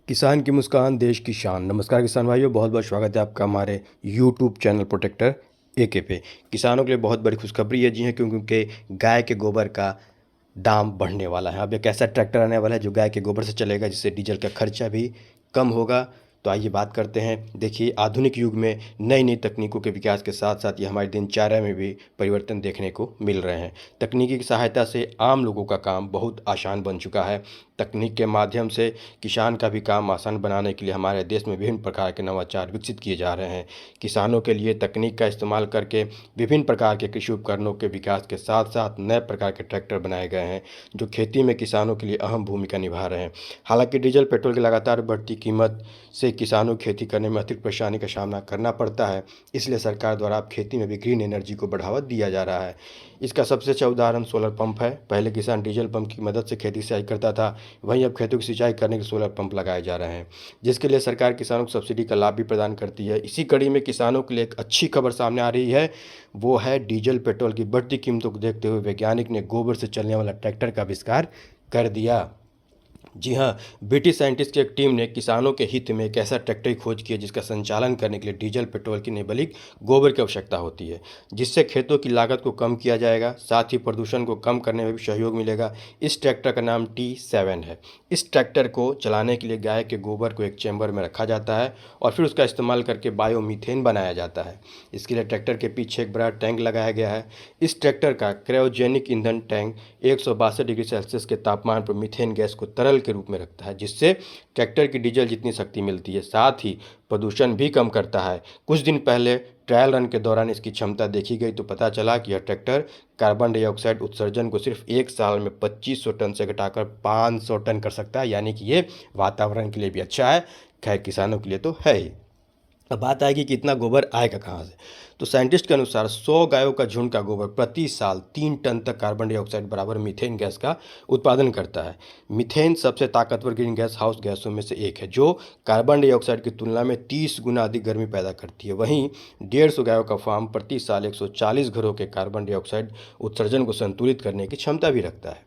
किसान की मुस्कान देश की शान। नमस्कार किसान भाइयों, बहुत बहुत स्वागत है आपका हमारे यूट्यूब चैनल प्रोटेक्टर एके पे। किसानों के लिए बहुत बड़ी खुशखबरी है जी हाँ, क्योंकि गाय के गोबर का दाम बढ़ने वाला है। अब एक ऐसा ट्रैक्टर आने वाला है जो गाय के गोबर से चलेगा, जिससे डीजल का खर्चा भी कम होगा। तो आइए बात करते हैं। देखिए, आधुनिक युग में नई नई तकनीकों के विकास के साथ साथ ये हमारी दिनचर्या में भी परिवर्तन देखने को मिल रहे हैं। तकनीकी की सहायता से आम लोगों का काम बहुत आसान बन चुका है। तकनीक के माध्यम से किसान का भी काम आसान बनाने के लिए हमारे देश में विभिन्न प्रकार के नवाचार विकसित किए जा रहे हैं। किसानों के लिए तकनीक का इस्तेमाल करके विभिन्न प्रकार के कृषि उपकरणों के विकास के साथ साथ नए प्रकार के ट्रैक्टर बनाए गए हैं, जो खेती में किसानों के लिए अहम भूमिका निभा रहे हैं। हालांकि डीजल पेट्रोल की लगातार बढ़ती कीमत से किसानों को खेती करने में अतिरिक्त परेशानी का सामना करना पड़ता है। इसलिए सरकार द्वारा अब खेती में भी ग्रीन एनर्जी को बढ़ावा दिया जा रहा है। इसका सबसे अच्छा उदाहरण सोलर पंप है। पहले किसान डीजल पंप की मदद से खेती सिंचाई करता था, वहीं अब खेतों की सिंचाई करने के सोलर पंप लगाए जा रहे हैं, जिसके लिए सरकार किसानों को सब्सिडी का लाभ भी प्रदान करती है। इसी कड़ी में किसानों के लिए एक अच्छी खबर सामने आ रही है, वो है डीजल पेट्रोल की बढ़ती कीमतों को देखते हुए वैज्ञानिक ने गोबर से चलने वाला ट्रैक्टर का आविष्कार कर दिया। जी हाँ, ब्रिटिश साइंटिस्ट की एक टीम ने किसानों के हित में एक ऐसा ट्रैक्टर की खोज की है जिसका संचालन करने के लिए डीजल पेट्रोल की नहीं बल्कि गोबर की आवश्यकता होती है, जिससे खेतों की लागत को कम किया जाएगा, साथ ही प्रदूषण को कम करने में भी सहयोग मिलेगा। इस ट्रैक्टर का नाम T7 है। इस ट्रैक्टर को चलाने के लिए गाय के गोबर को एक चैम्बर में रखा जाता है और फिर उसका इस्तेमाल करके बायोमीथेन बनाया जाता है। इसके लिए ट्रैक्टर के पीछे एक बड़ा टैंक लगाया गया है। इस ट्रैक्टर का क्रायोजेनिक ईंधन टैंक 162 डिग्री सेल्सियस के तापमान पर मीथेन गैस को तरल के रूप में रखता है, जिससे ट्रैक्टर की डीजल जितनी शक्ति मिलती है, साथ ही प्रदूषण भी कम करता है। कुछ दिन पहले ट्रायल रन के दौरान इसकी क्षमता देखी गई तो पता चला कि यह ट्रैक्टर कार्बन डाइऑक्साइड उत्सर्जन को सिर्फ एक साल में 2500 टन से घटाकर 500 टन कर सकता है, यानी कि ये वातावरण के लिए भी अच्छा है। खैर, किसानों के लिए तो है ही। अब बात आएगी कि इतना गोबर आएगा कहाँ से। तो साइंटिस्ट के अनुसार 100 गायों का झुंड का गोबर प्रति साल 3 टन तक कार्बन डाइऑक्साइड बराबर मीथेन गैस का उत्पादन करता है। मीथेन सबसे ताकतवर ग्रीन गैस हाउस गैसों में से एक है, जो कार्बन डाइऑक्साइड की तुलना में 30 गुना अधिक गर्मी पैदा करती है। वहीं 150 गायों का फार्म प्रति साल 140 घरों के कार्बन डाइऑक्साइड उत्सर्जन को संतुलित करने की क्षमता भी रखता है।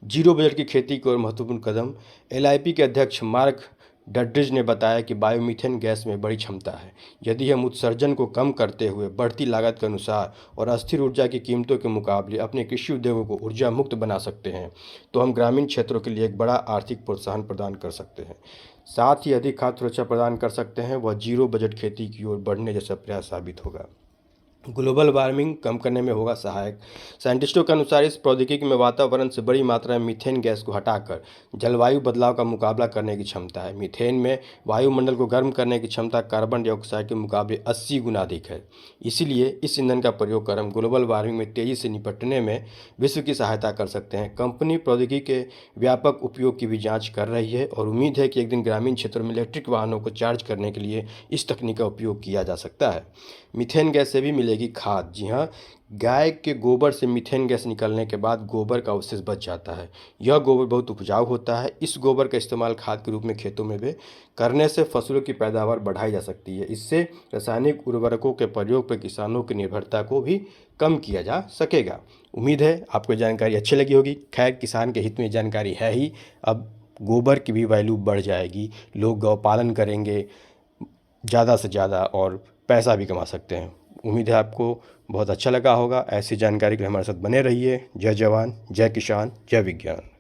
जीरो बजट की खेती की ओर महत्वपूर्ण कदम। एलआईपी के अध्यक्ष मार्क डड्रिज ने बताया कि बायोमीथेन गैस में बड़ी क्षमता है। यदि हम उत्सर्जन को कम करते हुए बढ़ती लागत के अनुसार और अस्थिर ऊर्जा की कीमतों के मुकाबले अपने कृषि उद्योगों को ऊर्जा मुक्त बना सकते हैं, तो हम ग्रामीण क्षेत्रों के लिए एक बड़ा आर्थिक प्रोत्साहन प्रदान कर सकते हैं। साथ ही अधिक खाद्य सुरक्षा प्रदान कर सकते हैं। वह जीरो बजट खेती की ओर बढ़ने जैसा प्रयास साबित होगा। ग्लोबल वार्मिंग कम करने में होगा सहायक। साइंटिस्टों के अनुसार इस प्रौद्योगिकी में वातावरण से बड़ी मात्रा में मीथेन गैस को हटाकर जलवायु बदलाव का मुकाबला करने की क्षमता है। मीथेन में वायुमंडल को गर्म करने की क्षमता कार्बन डाइऑक्साइड के मुकाबले 80 गुना अधिक है। इसीलिए इस ईंधन का प्रयोग कर हम ग्लोबल वार्मिंग में तेज़ी से निपटने में विश्व की सहायता कर सकते हैं। कंपनी प्रौद्योगिकी के व्यापक उपयोग की भी जाँच कर रही है और उम्मीद है कि एक दिन ग्रामीण क्षेत्रों में इलेक्ट्रिक वाहनों को चार्ज करने के लिए इस तकनीक का उपयोग किया जा सकता है। मीथेन गैस से भी मिलेगी खाद। जी हाँ, गाय के गोबर से मीथेन गैस निकलने के बाद गोबर का अवशेष बच जाता है। यह गोबर बहुत उपजाऊ होता है। इस गोबर का इस्तेमाल खाद के रूप में खेतों में भी करने से फसलों की पैदावार बढ़ाई जा सकती है। इससे रासायनिक उर्वरकों के प्रयोग पर किसानों की निर्भरता को भी कम किया जा सकेगा। उम्मीद है आपको जानकारी अच्छी लगी होगी। खैर, किसान के हित में जानकारी है ही। अब गोबर की भी वैल्यू बढ़ जाएगी, लोग गौ पालन करेंगे ज़्यादा से ज़्यादा और पैसा भी कमा सकते हैं। उम्मीद है आपको बहुत अच्छा लगा होगा। ऐसी जानकारी के लिए हमारे साथ बने रहिए। जय जवान, जय किसान, जय विज्ञान।